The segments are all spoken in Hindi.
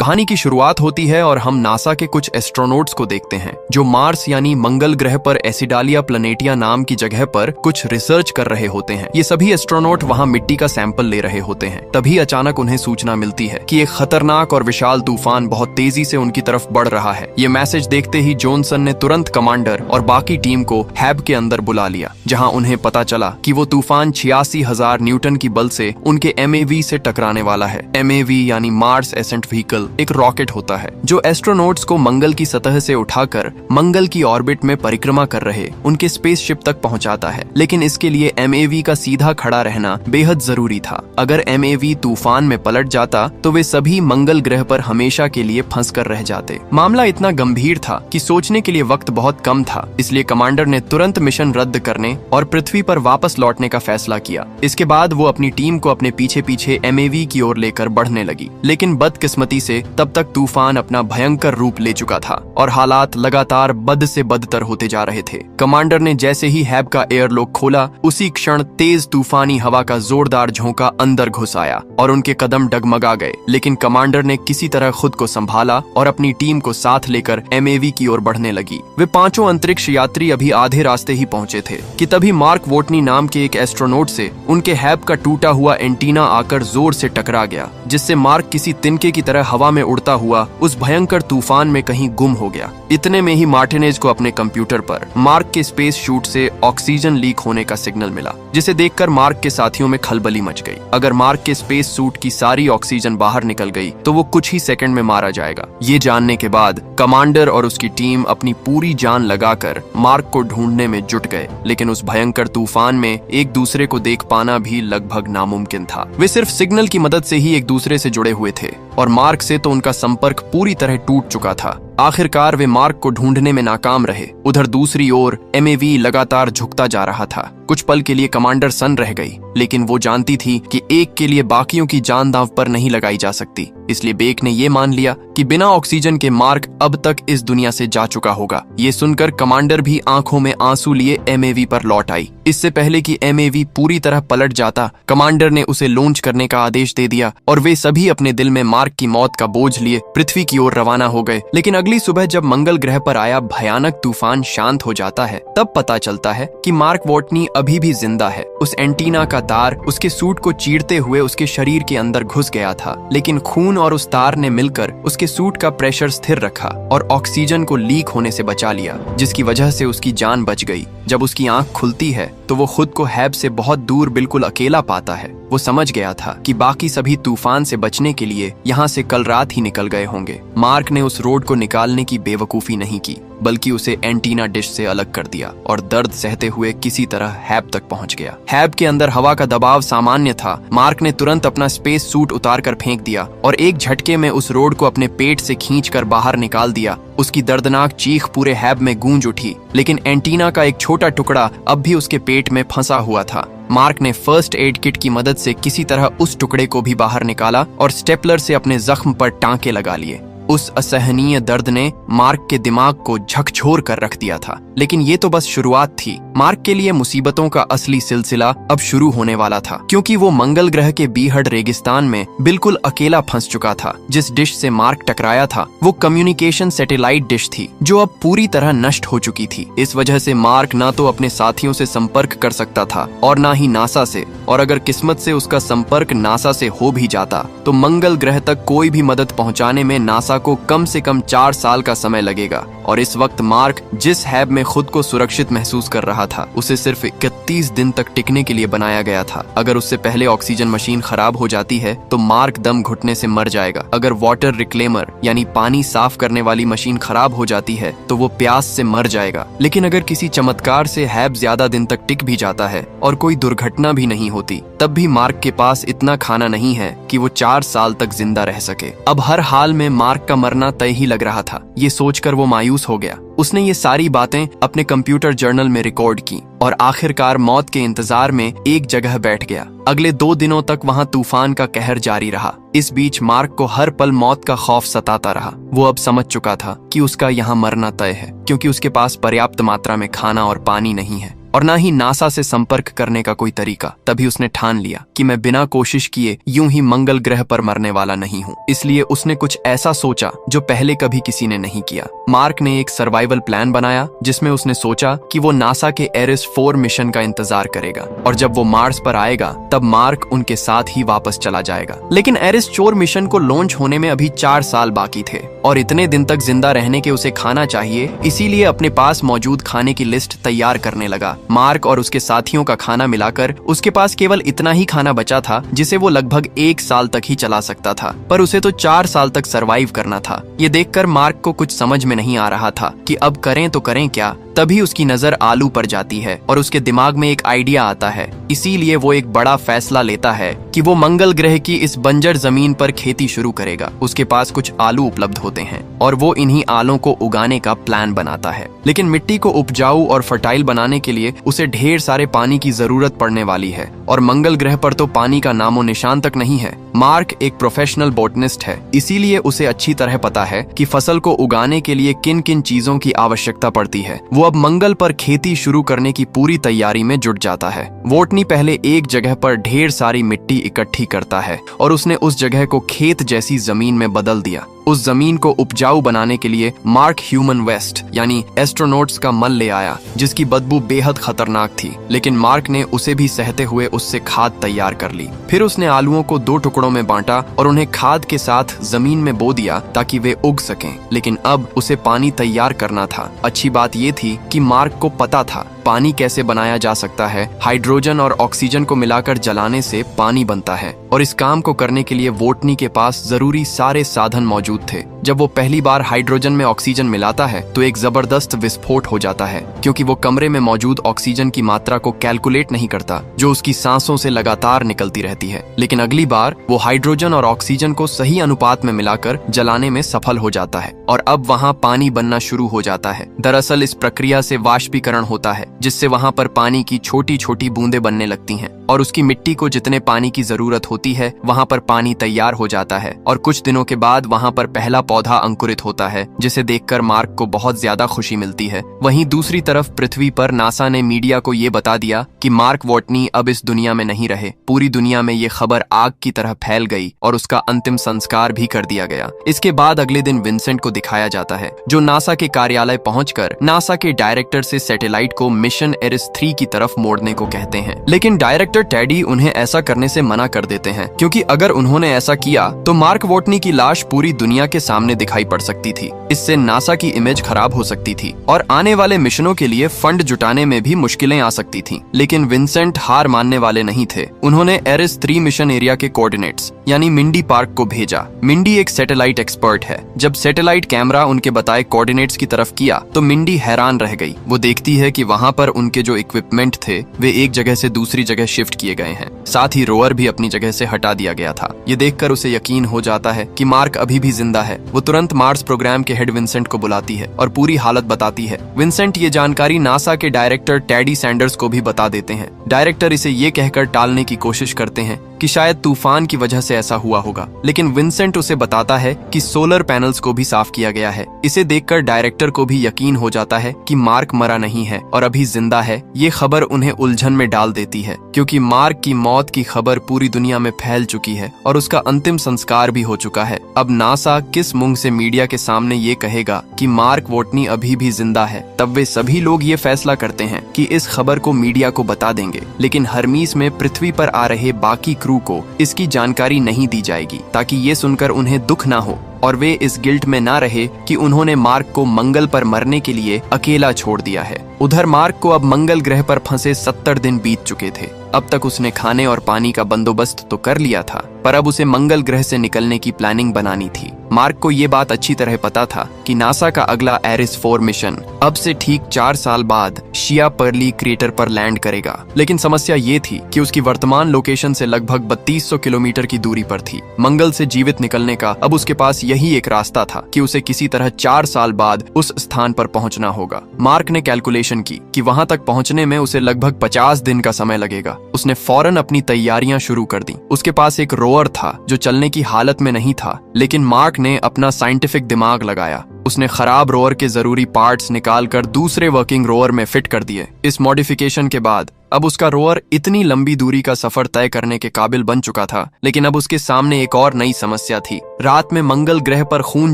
कहानी की शुरुआत होती है और हम नासा के कुछ एस्ट्रोनॉट्स को देखते हैं जो मार्स यानी मंगल ग्रह पर एसिडालिया प्लैनेटिया नाम की जगह पर कुछ रिसर्च कर रहे होते हैं। ये सभी एस्ट्रोनॉट वहां मिट्टी का सैंपल ले रहे होते हैं। तभी अचानक उन्हें सूचना मिलती है कि एक खतरनाक और विशाल तूफान बहुत तेजी से उनकी तरफ बढ़ रहा है। ये मैसेज देखते ही जॉनसन ने तुरंत कमांडर और बाकी टीम को हैब के अंदर बुला लिया, जहां उन्हें पता चला कि वो तूफान 86,000 न्यूटन की बल से उनके MAV से टकराने वाला है। MAV यानी मार्स एसेंट व्हीकल एक रॉकेट होता है जो एस्ट्रोनॉट्स को मंगल की सतह से उठाकर मंगल की ऑर्बिट में परिक्रमा कर रहे उनके स्पेसशिप तक पहुंचाता है। लेकिन इसके लिए MAV का सीधा खड़ा रहना बेहद जरूरी था। अगर MAV तूफान में पलट जाता तो वे सभी मंगल ग्रह पर हमेशा के लिए फंस कर रह जाते। मामला इतना गंभीर था कि सोचने के लिए वक्त बहुत कम था, इसलिए कमांडर ने तुरंत मिशन रद्द करने और पृथ्वी पर वापस लौटने का फैसला किया। इसके बाद वो अपनी टीम को अपने पीछे पीछे MAV की ओर लेकर बढ़ने लगी। लेकिन बदकिस्मती से तब तक तूफान अपना भयंकर रूप ले चुका था और हालात लगातार बद से बदतर होते जा रहे थे। कमांडर ने जैसे ही हैब का एयरलॉक खोला, उसी क्षण तेज तूफानी हवा का जोरदार झोंका अंदर घुस आया और उनके कदम डगमगा गए। लेकिन कमांडर ने किसी तरह खुद को संभाला और अपनी टीम को साथ लेकर MAV की ओर बढ़ने लगी। वे पांचों अंतरिक्ष यात्री अभी आधे रास्ते ही पहुंचे थे कि तभी मार्क वोटनी नाम के एक एस्ट्रोनॉट से उनके हैब का टूटा हुआ एंटीना आकर जोर से टकरा गया, जिससे मार्क किसी तिनके की तरह हवा में उड़ता हुआ उस भयंकर तूफान में कहीं गुम हो गया। इतने में ही मार्टिनेज को अपने कंप्यूटर पर मार्क के स्पेस शूट से ऑक्सीजन लीक होने का सिग्नल मिला, जिसे देखकर मार्क के साथियों में खलबली मच गई। अगर मार्क के स्पेस सूट की सारी ऑक्सीजन बाहर निकल गई तो वो कुछ ही सेकंड में मारा जाएगा। ये जानने के बाद कमांडर और उसकी टीम अपनी पूरी जान लगाकर मार्क को ढूंढने में जुट गए। लेकिन उस भयंकर तूफान में एक दूसरे को देख पाना भी लगभग नामुमकिन था। वे सिर्फ सिग्नल की मदद से ही एक दूसरे से जुड़े हुए थे और मार्क से तो उनका संपर्क पूरी तरह टूट चुका था। आखिरकार वे मार्क को ढूंढने में नाकाम रहे। उधर दूसरी ओर MAV लगातार झुकता जा रहा था। कुछ पल के लिए कमांडर सन्न रह गई, लेकिन वो जानती थी कि एक के लिए बाकियों की जान दांव पर नहीं लगाई जा सकती। इसलिए बेक ने ये मान लिया कि बिना ऑक्सीजन के मार्क अब तक इस दुनिया से जा चुका होगा। ये सुनकर कमांडर भी आंखों में आंसू लिए MAV पर लौट आई। इससे पहले कि MAV पूरी तरह पलट जाता, कमांडर ने उसे लॉन्च करने का आदेश दे दिया और वे सभी अपने दिल में मार्क की मौत का बोझ लिए पृथ्वी की ओर रवाना हो गए। लेकिन अगली सुबह जब मंगल ग्रह पर आया भयानक तूफान शांत हो जाता है, तब पता चलता है कि मार्क वोटनी अभी भी जिंदा है। उस एंटीना का तार उसके सूट को चीरते हुए उसके शरीर के अंदर घुस गया था, लेकिन खून और उस तार ने मिलकर उसके सूट का प्रेशर स्थिर रखा और ऑक्सीजन को लीक होने से बचा लिया, जिसकी वजह से उसकी जान बच गई। जब उसकी आंख खुलती है तो वो खुद को हैब से बहुत दूर बिल्कुल अकेला पाता है। वो समझ गया था कि बाकी सभी तूफान से बचने के लिए यहाँ से कल रात ही निकल गए होंगे। मार्क ने उस रोड को निकालने की बेवकूफी नहीं की, बल्कि उसे एंटीना डिश से अलग कर दिया और दर्द सहते हुए किसी तरह हैब तक पहुंच गया। हैब के अंदर हवा का दबाव सामान्य था। मार्क ने तुरंत अपना स्पेस सूट उतार कर फेंक दिया और एक झटके में उस रोड को अपने पेट से खींचकर बाहर निकाल दिया। उसकी दर्दनाक चीख पूरे हैब में गूंज उठी, लेकिन एंटीना का एक छोटा टुकड़ा अब भी उसके पेट में फंसा हुआ था। मार्क ने फर्स्ट एड किट की मदद से किसी तरह उस टुकड़े को भी बाहर निकाला और स्टेपलर से अपने जख्म पर टांके लगा लिए। उस असहनीय दर्द ने मार्क के दिमाग को झकझोर कर रख दिया था। लेकिन ये तो बस शुरुआत थी। मार्क के लिए मुसीबतों का असली सिलसिला अब शुरू होने वाला था, क्योंकि वो मंगल ग्रह के बीहड़ रेगिस्तान में बिल्कुल अकेला फंस चुका था। जिस डिश से मार्क टकराया था वो कम्युनिकेशन सैटेलाइट डिश थी, जो अब पूरी तरह नष्ट हो चुकी थी। इस वजह से मार्क ना तो अपने साथियों से संपर्क कर सकता था और ना ही नासा से, और अगर किस्मत से उसका संपर्क नासा से हो भी जाता तो मंगल ग्रह तक कोई भी मदद पहुंचाने में नासा को कम से कम 4 साल का समय लगेगा। और इस वक्त मार्क जिस हैब में खुद को सुरक्षित महसूस कर रहा था, उसे सिर्फ 31 दिन तक टिकने के लिए बनाया गया था। अगर उससे पहले ऑक्सीजन मशीन खराब हो जाती है तो मार्क दम घुटने से मर जाएगा। अगर वाटर रिक्लेमर यानी पानी साफ करने वाली मशीन खराब हो जाती है तो वो प्यास से मर जाएगा। लेकिन अगर किसी चमत्कार से हैब ज्यादा दिन तक टिक भी जाता है और कोई दुर्घटना भी नहीं होती, तब भी मार्क के पास इतना खाना नहीं है कि वो 4 साल तक जिंदा रह सके। अब हर हाल में मार्क का मरना तय ही लग रहा था। ये सोचकर वो मायूस हो गया। उसने ये सारी बातें अपने कंप्यूटर जर्नल में रिकॉर्ड की और आखिरकार मौत के इंतजार में एक जगह बैठ गया। अगले 2 दिनों तक वहां तूफान का कहर जारी रहा। इस बीच मार्क को हर पल मौत का खौफ सताता रहा। वो अब समझ चुका था कि उसका यहाँ मरना तय है, क्योंकि उसके पास पर्याप्त मात्रा में खाना और पानी नहीं है। और ना ही नासा से संपर्क करने का कोई तरीका। तभी उसने ठान लिया कि मैं बिना कोशिश किए यूं ही मंगल ग्रह पर मरने वाला नहीं हूं। इसलिए उसने कुछ ऐसा सोचा जो पहले कभी किसी ने नहीं किया। मार्क ने एक सर्वाइवल प्लान बनाया जिसमें उसने सोचा कि वो नासा के एरिस 4 मिशन का इंतजार करेगा और जब वो मार्स पर आएगा तब मार्क उनके साथ ही वापस चला जाएगा। लेकिन एरिस 4 मिशन को लॉन्च होने में अभी 4 साल बाकी थे और इतने दिन तक जिंदा रहने के उसे खाना चाहिए, इसीलिए अपने पास मौजूद खाने की लिस्ट तैयार करने लगा। मार्क और उसके साथियों का खाना मिलाकर उसके पास केवल इतना ही खाना बचा था जिसे वो लगभग 1 साल तक ही चला सकता था, पर उसे तो 4 साल तक सरवाइव करना था। ये देखकर मार्क को कुछ समझ में नहीं आ रहा था कि अब करें तो करें क्या। तभी उसकी नजर आलू पर जाती है और उसके दिमाग में एक आइडिया आता है। इसीलिए वो एक बड़ा फैसला लेता है कि वो मंगल ग्रह की इस बंजर जमीन पर खेती शुरू करेगा। उसके पास कुछ आलू उपलब्ध होते हैं और वो इन्हीं आलू को उगाने का प्लान बनाता है। लेकिन मिट्टी को उपजाऊ और फर्टाइल बनाने के लिए उसे ढेर सारे पानी की जरूरत पड़ने वाली है और मंगल ग्रह पर तो पानी का नामो निशान तक नहीं है। मार्क एक प्रोफेशनल बॉटनिस्ट है, इसीलिए उसे अच्छी तरह पता है कि फसल को उगाने के लिए किन किन चीजों की आवश्यकता पड़ती है। वो अब मंगल पर खेती शुरू करने की पूरी तैयारी में जुट जाता है। वोटनी पहले एक जगह पर ढेर सारी मिट्टी इकट्ठी करता है और उसने उस जगह को खेत जैसी जमीन में बदल दिया। उस जमीन को उपजाऊ बनाने के लिए मार्क ह्यूमन वेस्ट यानी एस्ट्रोनॉट्स का मल ले आया जिसकी बदबू बेहद खतरनाक थी, लेकिन मार्क ने उसे भी सहते हुए उससे खाद तैयार कर ली। फिर उसने आलूओं को 2 टुकड़ों में बांटा और उन्हें खाद के साथ जमीन में बो दिया ताकि वे उग सकें। लेकिन अब उसे पानी तैयार करना था। अच्छी बात ये थी कि मार्क को पता था पानी कैसे बनाया जा सकता है। हाइड्रोजन और ऑक्सीजन को मिलाकर जलाने से पानी बनता है और इस काम को करने के लिए वोटनी के पास जरूरी सारे साधन मौजूद थे। जब वो पहली बार हाइड्रोजन में ऑक्सीजन मिलाता है तो एक जबरदस्त विस्फोट हो जाता है, क्योंकि वो कमरे में मौजूद ऑक्सीजन की मात्रा को कैलकुलेट नहीं करता जो उसकी सांसों से लगातार निकलती रहती है। लेकिन अगली बार वो हाइड्रोजन और ऑक्सीजन को सही अनुपात में मिलाकर जलाने में सफल हो जाता है और अब वहाँ पानी बनना शुरू हो जाता है। दरअसल इस प्रक्रिया से वाष्पीकरण होता है जिससे वहाँ पर पानी की छोटी छोटी बूंदें बनने लगती हैं और उसकी मिट्टी को जितने पानी की जरूरत होती है वहाँ पर पानी तैयार हो जाता है और कुछ दिनों के बाद वहाँ पर पहला पौधा अंकुरित होता है जिसे देखकर मार्क को बहुत ज्यादा खुशी मिलती है। वहीं दूसरी तरफ पृथ्वी पर नासा ने मीडिया को ये बता दिया कि मार्क वोटनी अब इस दुनिया में नहीं रहे। पूरी दुनिया में ये खबर आग की तरह फैल गई और उसका अंतिम संस्कार भी कर दिया गया। इसके बाद अगले दिन विंसेंट को दिखाया जाता है जो नासा के कार्यालय पहुंचकर नासा के डायरेक्टर से सैटेलाइट को मिशन एरिस 3 की तरफ मोड़ने को कहते हैं। लेकिन डायरेक्टर टेडी उन्हें ऐसा करने से मना कर देते हैं, क्योंकि अगर उन्होंने ऐसा किया तो मार्क वोटनी की लाश पूरी दुनिया के सामने दिखाई पड़ सकती थी। इससे नासा की इमेज खराब हो सकती थी और आने वाले मिशनों के लिए फंड जुटाने में भी मुश्किलें आ सकती थीं। लेकिन विंसेंट हार मानने वाले नहीं थे। उन्होंने एरिस 3 मिशन एरिया के कोऑर्डिनेट्स यानी मिंडी पार्क को भेजा। मिंडी एक सैटेलाइट एक्सपर्ट है। जब सैटेलाइट कैमरा उनके बताए कोऑर्डिनेट्स की तरफ किया तो मिंडी हैरान रह गई। वो देखती है कि वहाँ पर उनके जो इक्विपमेंट थे वे एक जगह से दूसरी जगह शिफ्ट किए गए हैं, साथ ही रोवर भी अपनी जगह से हटा दिया गया था। ये देखकर उसे यकीन हो जाता है कि मार्क अभी भी जिंदा है। वो तुरंत मार्स प्रोग्राम के हेड विंसेंट को बुलाती है और पूरी हालत बताती है। विंसेंट ये जानकारी नासा के डायरेक्टर टेडी सैंडर्स को भी बता देते हैं। डायरेक्टर इसे ये कहकर टालने की कोशिश करते हैं कि शायद तूफान की वजह से ऐसा हुआ होगा, लेकिन विंसेंट उसे बताता है कि सोलर पैनल्स को भी साफ किया गया है। इसे देखकर डायरेक्टर को भी यकीन हो जाता है कि मार्क मरा नहीं है और अभी जिंदा है। ये खबर उन्हें उलझन में डाल देती है, क्योंकि मार्क की मौत की खबर पूरी दुनिया में फैल चुकी है और उसका अंतिम संस्कार भी हो चुका है। अब नासा किस मुंह से मीडिया के सामने ये कहेगा कि मार्क वोटनी अभी भी जिंदा है? तब वे सभी लोग ये फैसला करते हैं कि इस खबर को मीडिया को बता देंगे, लेकिन हरमीस में पृथ्वी पर आ रहे बाकी क्रू को इसकी जानकारी नहीं दी जाएगी, ताकि ये सुनकर उन्हें दुख ना हो और वे इस गिल्ट में ना रहे कि उन्होंने मार्क को मंगल पर मरने के लिए अकेला छोड़ दिया है। उधर मार्क को अब मंगल ग्रह पर फंसे 70 दिन बीत चुके थे। अब तक उसने खाने और पानी का बंदोबस्त तो कर लिया था, पर अब उसे मंगल ग्रह से निकलने की प्लानिंग बनानी थी। मार्क को ये बात अच्छी तरह पता था कि नासा का अगला एरिस 4 मिशन अब से ठीक 4 साल बाद शिया पर्ली क्रेटर पर लैंड करेगा। लेकिन समस्या ये थी कि उसकी वर्तमान लोकेशन से लगभग 3200 किलोमीटर की दूरी पर थी। मंगल से जीवित निकलने का अब उसके पास यही एक रास्ता था कि उसे किसी तरह 4 साल बाद उस स्थान पर पहुंचना होगा। मार्क ने कैलकुलेशन की कि वहां तक पहुंचने में उसे लगभग 50 दिन का समय लगेगा। उसने फौरन अपनी तैयारियां शुरू कर दी। उसके पास एक रोवर था जो चलने की हालत में नहीं था, लेकिन मार्क ने अपना साइंटिफिक दिमाग लगाया। उसने खराब रोवर के जरूरी पार्ट्स निकालकर दूसरे वर्किंग रोवर में फिट कर दिए। इस मॉडिफिकेशन के बाद अब उसका रोवर इतनी लंबी दूरी का सफर तय करने के काबिल बन चुका था। लेकिन अब उसके सामने एक और नई समस्या थी। रात में मंगल ग्रह पर खून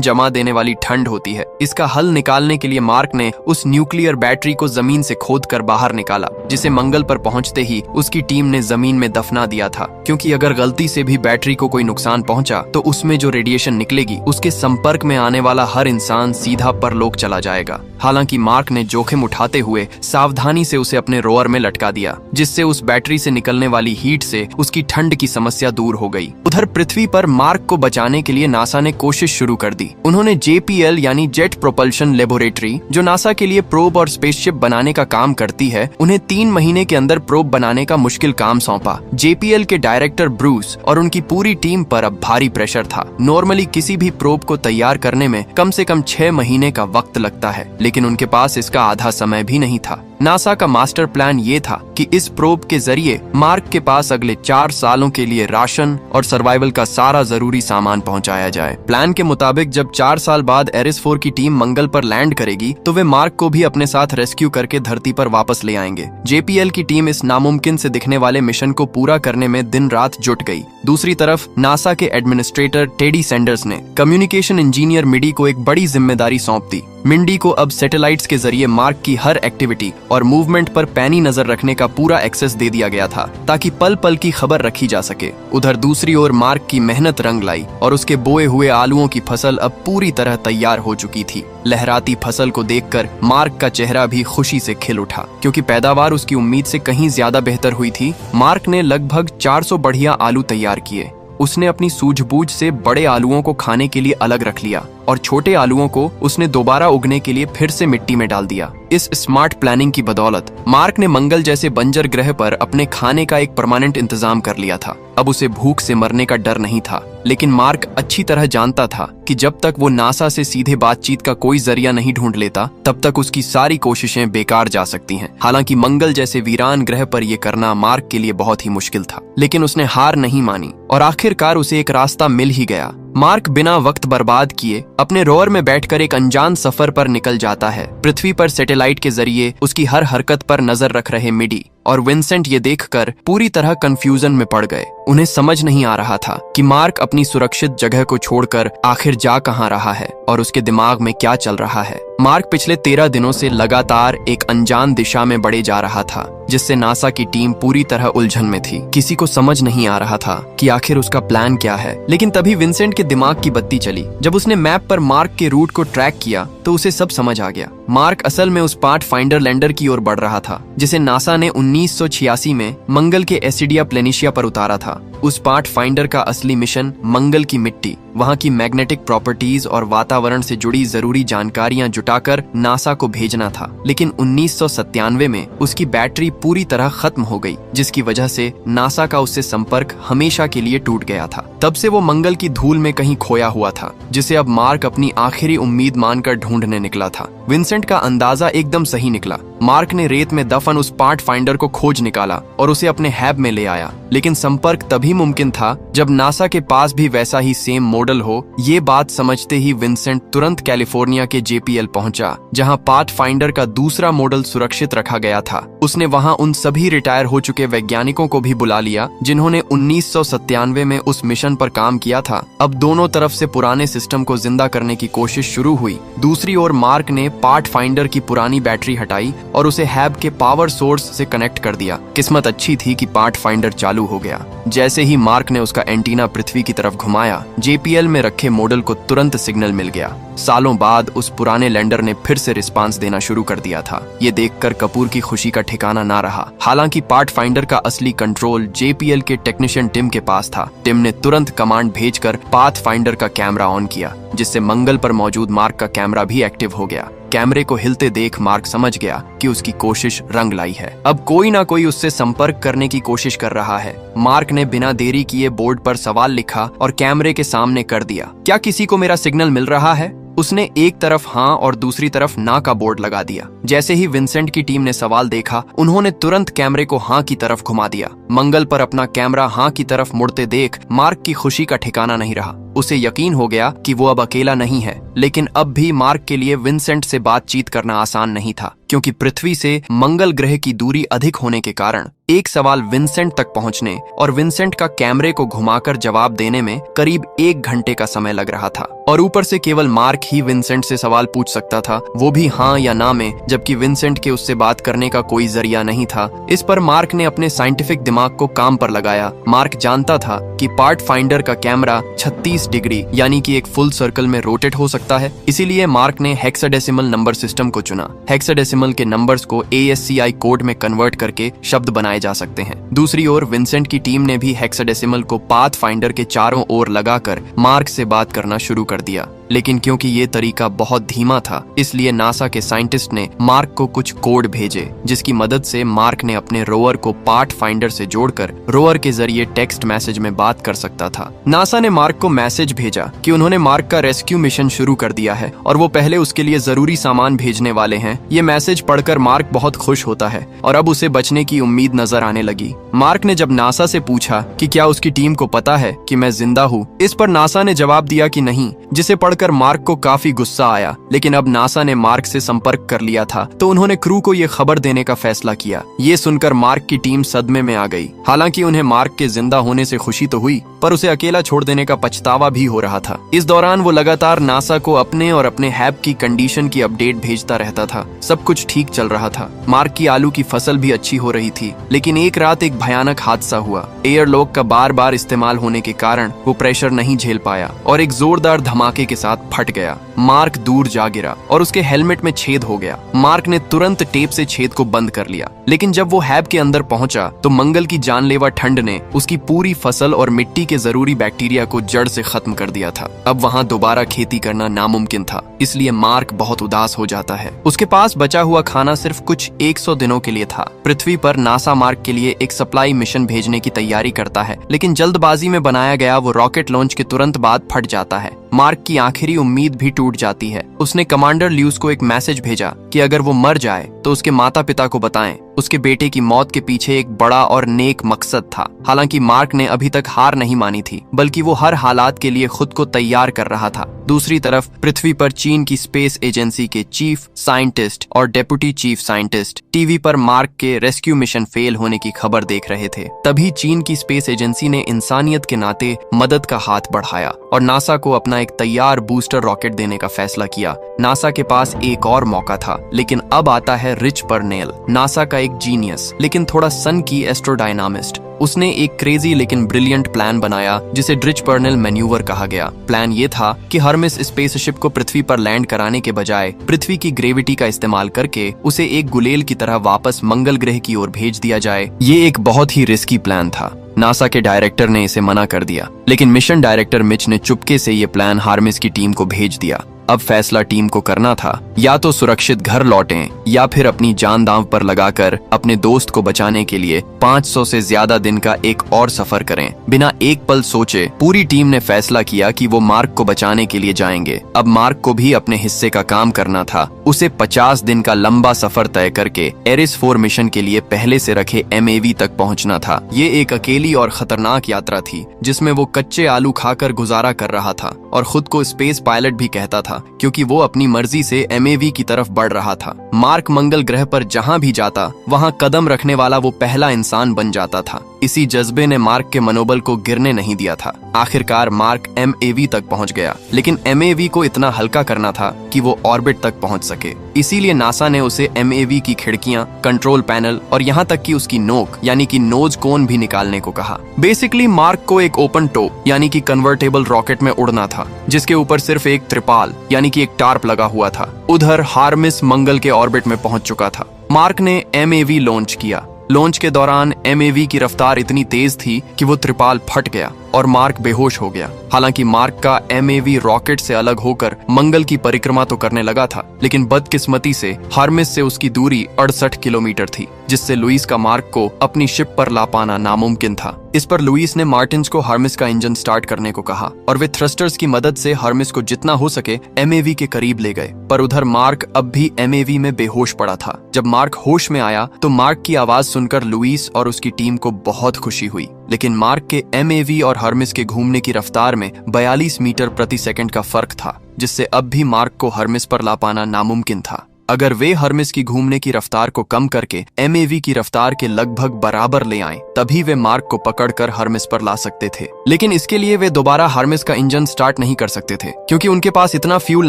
जमा देने वाली ठंड होती है। इसका हल निकालने के लिए मार्क ने उस न्यूक्लियर बैटरी को जमीन से खोदकर बाहर निकाला, जिसे मंगल पर पहुंचते ही उसकी टीम ने जमीन में दफना दिया था, क्योंकि अगर गलती से भी बैटरी को कोई नुकसान पहुंचा तो उसमें जो रेडिएशन निकलेगी उसके संपर्क में आने वाला हर इंसान सीधा परलोक चला जाएगा। हालांकि मार्क ने जोखिम उठाते हुए सावधानी से उसे अपने रोवर में लटका दिया, जिससे उस बैटरी से निकलने वाली हीट से उसकी ठंड की समस्या दूर हो गई। उधर पृथ्वी पर मार्क को बचाने के लिए नासा ने कोशिश शुरू कर दी। उन्होंने JPL यानी जेट प्रोपल्शन लेबोरेटरी, जो नासा के लिए प्रोब और स्पेसशिप बनाने का काम करती है, उन्हें 3 महीने के अंदर प्रोब बनाने का मुश्किल काम सौंपा। JPL के डायरेक्टर ब्रूस और उनकी पूरी टीम पर अब भारी प्रेशर था। नॉर्मली किसी भी प्रोब को तैयार करने में कम से कम 6 महीने का वक्त लगता है, लेकिन उनके पास इसका आधा समय भी नहीं था। नासा का मास्टर प्लान ये था कि इस प्रोब के जरिए मार्क के पास अगले 4 सालों के लिए राशन और सर्वाइवल का सारा जरूरी सामान पहुंचाया जाए। प्लान के मुताबिक जब 4 साल बाद एरिस 4 की टीम मंगल पर लैंड करेगी तो वे मार्क को भी अपने साथ रेस्क्यू करके धरती पर वापस ले आएंगे। JPL की टीम इस नामुमकिन से दिखने वाले मिशन को पूरा करने में दिन रात जुट गई। दूसरी तरफ नासा के एडमिनिस्ट्रेटर टेडी सैंडर्स ने कम्युनिकेशन इंजीनियर मिडी को एक बड़ी जिम्मेदारी सौंप दी। मिंडी को अब सैटेलाइट्स के जरिए मार्क की हर एक्टिविटी और मूवमेंट पर पैनी नजर रखने का पूरा एक्सेस दे दिया गया था, ताकि पल पल की खबर रखी जा सके। उधर दूसरी ओर मार्क की मेहनत रंग लाई और उसके बोए हुए आलुओं की फसल अब पूरी तरह तैयार हो चुकी थी। लहराती फसल को देखकर मार्क का चेहरा भी खुशी से खिल उठा, क्योंकि पैदावार उसकी उम्मीद से कहीं ज्यादा बेहतर हुई थी। मार्क ने लगभग 400 बढ़िया आलू तैयार किए। उसने अपनी सूझबूझ से बड़े आलुओं को खाने के लिए अलग रख लिया और छोटे आलुओं को उसने दोबारा उगने के लिए फिर से मिट्टी में डाल दिया। इस स्मार्ट प्लानिंग की बदौलत मार्क ने मंगल जैसे बंजर ग्रह पर अपने खाने का एक परमानेंट इंतजाम कर लिया था। अब उसे भूख से मरने का डर नहीं था, लेकिन मार्क अच्छी तरह जानता था कि जब तक वो नासा से सीधे बातचीत का कोई जरिया नहीं ढूंढ लेता, तब तक उसकी सारी कोशिशें बेकार जा सकती हैं। हालांकि मंगल जैसे वीरान ग्रह पर यह करना मार्क के लिए बहुत ही मुश्किल था, लेकिन उसने हार नहीं मानी और आखिरकार उसे एक रास्ता मिल ही गया। मार्क बिना वक्त बर्बाद किए अपने रोवर में बैठकर एक अनजान सफर पर निकल जाता है। पृथ्वी पर सैटेलाइट के जरिए उसकी हर हरकत पर नजर रख रहे मिडी और विंसेंट ये देखकर पूरी तरह कंफ्यूजन में पड़ गए। उन्हें समझ नहीं आ रहा था कि मार्क अपनी सुरक्षित जगह को छोड़कर आखिर जा कहां रहा है और उसके दिमाग में क्या चल रहा है। मार्क पिछले 13 दिनों से लगातार एक अनजान दिशा में बढ़े जा रहा था, जिससे नासा की टीम पूरी तरह उलझन में थी। किसी को समझ नहीं आ रहा था कि आखिर उसका प्लान क्या है। लेकिन तभी विंसेंट के दिमाग की बत्ती चली। जब उसने मैप पर मार्क के रूट को ट्रैक किया तो उसे सब समझ आ गया। मार्क असल में उस पाथ फाइंडर लैंडर की ओर बढ़ रहा था, जिसे नासा ने 1986 में मंगल के एसिडिया प्लेनिशिया पर उतारा था। उस पाथ फाइंडर का असली मिशन मंगल की मिट्टी, वहां की मैग्नेटिक प्रॉपर्टीज और वातावरण से जुड़ी जरूरी जानकारियां जुटाकर नासा को भेजना था। लेकिन 1997 में उसकी बैटरी पूरी तरह खत्म हो गई, जिसकी वजह से नासा का उससे संपर्क हमेशा के लिए टूट गया था। तब से वो मंगल की धूल में कहीं खोया हुआ था, जिसे अब मार्क अपनी आखिरी उम्मीद मानकर ढूंढने निकला था। विंसेंट का अंदाजा एकदम सही निकला। मार्क ने रेत में दफन उस पाथ फाइंडर को खोज निकाला और उसे अपने हैब में ले आया। लेकिन संपर्क तभी मुमकिन था जब नासा के पास भी वैसा ही सेम मॉडल हो। ये बात समझते ही विंसेंट तुरंत कैलिफोर्निया के JPL पहुंचा, जहां पाथ फाइंडर का दूसरा मॉडल सुरक्षित रखा गया था। उसने वहां उन सभी रिटायर हो चुके वैज्ञानिकों को भी बुला लिया जिन्होंने 1997 में उस मिशन पर काम किया था। अब दोनों तरफ से पुराने सिस्टम को जिंदा करने की कोशिश शुरू हुई। दूसरी ओर मार्क ने पाथ फाइंडर की पुरानी बैटरी हटाई और उसे हैब के पावर सोर्स से कनेक्ट कर दिया। किस्मत अच्छी थी कि पाथ फाइंडर चालू हो गया। जैसे ही मार्क ने उसका एंटीना पृथ्वी की तरफ घुमाया, JPL में रखे मॉडल को तुरंत सिग्नल मिल गया। सालों बाद उस पुराने लैंडर ने फिर से रिस्पांस देना शुरू कर दिया था। ये देखकर कपूर की खुशी का ठिकाना ना रहा। हालांकि पाथ फाइंडर का असली कंट्रोल JPL के टेक्नीशियन टिम के पास था। टिम ने तुरंत कमांड भेजकर पाथ फाइंडर का कैमरा ऑन किया, जिससे मंगल पर मौजूद मार्क का कैमरा भी एक्टिव हो गया। कैमरे को हिलते देख मार्क समझ गया कि उसकी कोशिश रंग लाई है। अब कोई ना कोई उससे संपर्क करने की कोशिश कर रहा है। मार्क ने बिना देरी किए बोर्ड पर सवाल लिखा और कैमरे के सामने कर दिया। क्या किसी को मेरा सिग्नल मिल रहा है? उसने एक तरफ हाँ और दूसरी तरफ ना का बोर्ड लगा दिया। जैसे ही विंसेंट की टीम ने सवाल देखा, उन्होंने तुरंत कैमरे को हाँ की तरफ घुमा दिया। मंगल पर अपना कैमरा हाँ की तरफ मुड़ते देख मार्क की खुशी का ठिकाना नहीं रहा। उसे यकीन हो गया कि वो अब अकेला नहीं है, लेकिन अब भी मार्क के लिए विंसेंट से बातचीत करना आसान नहीं था, क्योंकि पृथ्वी से मंगल ग्रह की दूरी अधिक होने के कारण एक सवाल विंसेंट तक पहुंचने और विंसेंट का कैमरे को घुमाकर जवाब देने में करीब 1 घंटे का समय लग रहा था। और ऊपर से केवल मार्क ही विंसेंट से सवाल पूछ सकता था, वो भी हाँ या ना में, जबकि विंसेंट के उससे बात करने का कोई जरिया नहीं था। इस पर मार्क ने अपने साइंटिफिक दिमाग को काम पर लगाया। मार्क जानता था कि पार्ट फाइंडर का कैमरा 36 डिग्री यानी कि एक फुल सर्कल में रोटेट हो सकता है। इसीलिए मार्क ने हेक्साडेसिमल नंबर सिस्टम को चुना। हेक्साडेसिमल के नंबर्स को ASCII कोड में कन्वर्ट करके शब्द बनाए जा सकते हैं। दूसरी ओर विंसेंट की टीम ने भी हेक्साडेसिमल को पाथ फाइंडर के चारों ओर लगाकर मार्क से बात करना शुरू कर दिया। लेकिन क्योंकि ये तरीका बहुत धीमा था, इसलिए नासा के साइंटिस्ट ने मार्क को कुछ कोड भेजे, जिसकी मदद से मार्क ने अपने रोवर को पाथ फाइंडर से जोड़कर रोवर के जरिए टेक्स्ट मैसेज में बात कर सकता था। नासा ने मार्क को मैसेज भेजा कि उन्होंने मार्क का रेस्क्यू मिशन शुरू कर दिया है और वो पहले उसके लिए जरूरी सामान भेजने वाले हैं। ये मैसेज पढ़कर मार्क बहुत खुश होता है और अब उसे बचने की उम्मीद नजर आने लगी। मार्क ने जब नासा से पूछा कि क्या उसकी टीम को पता है कि मैं जिंदा हूँ, इस पर नासा ने जवाब दिया कि नहीं, जिसे पढ़कर मार्क को काफी गुस्सा आया। लेकिन अब नासा ने मार्क से संपर्क कर लिया था, तो उन्होंने क्रू को ये खबर देने का फैसला किया। ये सुनकर मार्क की टीम सदमे में आ गई। हालांकि उन्हें मार्क के जिंदा होने से खुशी तो हुई, पर उसे अकेला छोड़ देने का पछतावा भी हो रहा था। इस दौरान वो लगातार नासा को अपने और अपने हैब की कंडीशन की अपडेट भेजता रहता था। सब कुछ ठीक चल रहा था। मार्क की आलू की फसल भी अच्छी हो रही थी। लेकिन एक रात एक भयानक हादसा हुआ। एयरलॉक का बार बार इस्तेमाल होने के कारण वो प्रेशर नहीं झेल पाया और एक जोरदार धमाके के साथ फट गया। मार्क दूर जा गिरा और उसके हेलमेट में छेद हो गया। मार्क ने तुरंत टेप से छेद को बंद कर लिया। लेकिन जब वो हैब के अंदर पहुंचा तो मंगल की जानलेवा ठंड ने उसकी पूरी फसल और मिट्टी के जरूरी बैक्टीरिया को जड़ से खत्म कर दिया था। अब वहां दोबारा खेती करना नामुमकिन था, इसलिए मार्क बहुत उदास हो जाता है। उसके पास बचा हुआ खाना सिर्फ कुछ 100 दिनों के लिए था। पृथ्वी पर नासा मार्क के लिए एक सप्लाई मिशन भेजने की तैयारी करता है, लेकिन जल्दबाजी में बनाया गया वो रॉकेट लॉन्च के तुरंत बाद फट जाता है। मार्क की आखिरी उम्मीद भी टूट जाती है। उसने कमांडर ल्यूस को एक मैसेज भेजा कि अगर वो मर जाए तो उसके माता पिता को बताएं। उसके बेटे की मौत के पीछे एक बड़ा और नेक मकसद था। हालांकि मार्क ने अभी तक हार नहीं मानी थी, बल्कि वो हर हालात के लिए खुद को तैयार कर रहा था। दूसरी तरफ पृथ्वी पर चीन की स्पेस एजेंसी के चीफ साइंटिस्ट और डेप्यूटी चीफ साइंटिस्ट टीवी पर मार्क के रेस्क्यू मिशन फेल होने की खबर देख रहे थे। तभी चीन की स्पेस एजेंसी ने इंसानियत के नाते मदद का हाथ बढ़ाया और नासा को अपना एक तैयार बूस्टर रॉकेट देने का फैसला किया। नासा के पास एक और मौका था, लेकिन अब आता है रिच पर्नेल, नासा का एक जीनियस लेकिन थोड़ा सन की एस्ट्रोडायनामिस्ट। उसने एक क्रेजी लेकिन ब्रिलियंट प्लान बनाया जिसे रिच पर्नेल मैन्यूवर कहा गया। प्लान ये था कि हर्मिस स्पेसशिप को पृथ्वी पर लैंड कराने के बजाय पृथ्वी की ग्रेविटी का इस्तेमाल करके उसे एक गुलेल की तरह वापस मंगल ग्रह की ओर भेज दिया जाए। ये एक बहुत ही रिस्की प्लान था। नासा के डायरेक्टर ने इसे मना कर दिया, लेकिन मिशन डायरेक्टर मिच ने चुपके से ये प्लान हार्मिस की टीम को भेज दिया। अब फैसला टीम को करना था, या तो सुरक्षित घर लौटें या फिर अपनी जान दांव पर लगाकर अपने दोस्त को बचाने के लिए 500 से ज्यादा दिन का एक और सफर करें। बिना एक पल सोचे पूरी टीम ने फैसला किया कि वो मार्क को बचाने के लिए जाएंगे। अब मार्क को भी अपने हिस्से का काम करना था। उसे 50 दिन का लंबा सफर तय करके एरिस 4 मिशन के लिए पहले से रखे MAV तक पहुंचना था। ये एक अकेली और खतरनाक यात्रा थी, जिसमें वो कच्चे आलू खाकर गुजारा कर रहा था और खुद को स्पेस पायलट भी कहता था, क्योंकि वो अपनी मर्जी से MAV की तरफ बढ़ रहा था। मार्क मंगल ग्रह पर जहां भी जाता वहां कदम रखने वाला वो पहला इंसान बन जाता था। इसी जज्बे ने मार्क के मनोबल को गिरने नहीं दिया था। आखिरकार मार्क MAV तक पहुंच गया, लेकिन MAV को इतना हल्का करना था कि वो ऑर्बिट तक पहुंच सके। इसीलिए नासा ने उसे MAV की खिड़कियां, कंट्रोल पैनल और यहाँ तक कि उसकी नोक यानी कि नोज कोन भी निकालने को कहा। बेसिकली मार्क को एक ओपन टॉप यानी कि कन्वर्टेबल रॉकेट में उड़ना था, जिसके ऊपर सिर्फ एक त्रिपाल यानी कि एक टार्प लगा हुआ था। उधर हार्मिस मंगल के ऑर्बिट में पहुंच चुका था। मार्क ने MAV लॉन्च किया। लॉन्च के दौरान MAV की रफ्तार इतनी तेज थी कि वो त्रिपाल फट गया और मार्क बेहोश हो गया। हालांकि मार्क का MAV रॉकेट से अलग होकर मंगल की परिक्रमा तो करने लगा था, लेकिन बदकिस्मती से हर्मिस से उसकी दूरी 68 किलोमीटर थी, जिससे लुइस का मार्क को अपनी शिप पर ला पाना नामुमकिन था। इस पर लुइस ने मार्टिन्स को हर्मिस का इंजन स्टार्ट करने को कहा और वे थ्रस्टर्स की मदद से हर्मिस को जितना हो सके MAV के करीब ले गए। पर उधर मार्क अब भी MAV में बेहोश पड़ा था। जब मार्क होश में आया तो मार्क की आवाज सुनकर लुइस और उसकी टीम को बहुत खुशी हुई, लेकिन मार्क के MAV और हर्मिस के घूमने की रफ्तार में 42 मीटर प्रति सेकंड का फर्क था, जिससे अब भी मार्क को हर्मिस पर ला पाना नामुमकिन था। अगर वे हर्मिस की घूमने की रफ्तार को कम करके MAV की रफ्तार के लगभग बराबर ले आएं, तभी वे मार्क को पकड़कर हर्मिस पर ला सकते थे। लेकिन इसके लिए वे दोबारा हर्मिस का इंजन स्टार्ट नहीं कर सकते थे, क्योंकि उनके पास इतना फ्यूल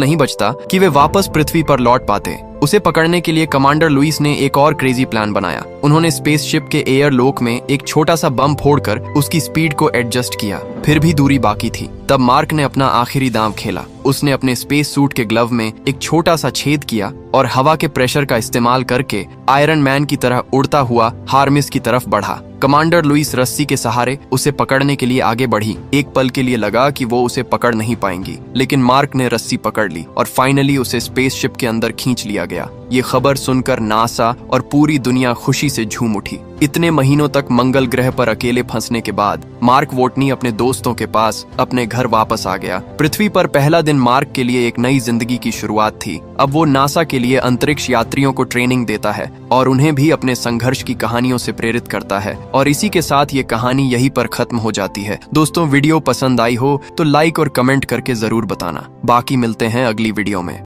नहीं बचता कि वे वापस पृथ्वी पर लौट पाते। उसे पकड़ने के लिए कमांडर लुइस ने एक और क्रेजी प्लान बनाया। उन्होंने स्पेसशिप के एयर लोक में एक छोटा सा बम फोड़कर उसकी स्पीड को एडजस्ट किया। फिर भी दूरी बाकी थी। तब मार्क ने अपना आखिरी दांव खेला। उसने अपने स्पेस सूट के ग्लव में एक छोटा सा छेद किया और हवा के प्रेशर का इस्तेमाल करके आयरन मैन की तरह उड़ता हुआ हर्मिस की तरफ बढ़ा। कमांडर लुइस रस्सी के सहारे उसे पकड़ने के लिए आगे बढ़ी। एक पल के लिए लगा कि वो उसे पकड़ नहीं पाएंगी, लेकिन मार्क ने रस्सी पकड़ ली और फाइनली उसे स्पेसशिप के अंदर खींच लिया गया। ये खबर सुनकर नासा और पूरी दुनिया खुशी से झूम उठी। इतने महीनों तक मंगल ग्रह पर अकेले फंसने के बाद मार्क वोटनी अपने दोस्तों के पास अपने घर वापस आ गया। पृथ्वी पर पहला दिन मार्क के लिए एक नई जिंदगी की शुरुआत थी। अब वो नासा के लिए अंतरिक्ष यात्रियों को ट्रेनिंग देता है और उन्हें भी अपने संघर्ष की कहानियों से प्रेरित करता है। और इसी के साथ ये कहानी यहीं पर खत्म हो जाती है। दोस्तों, वीडियो पसंद आई हो तो लाइक और कमेंट करके जरूर बताना। बाकी मिलते हैं अगली वीडियो में।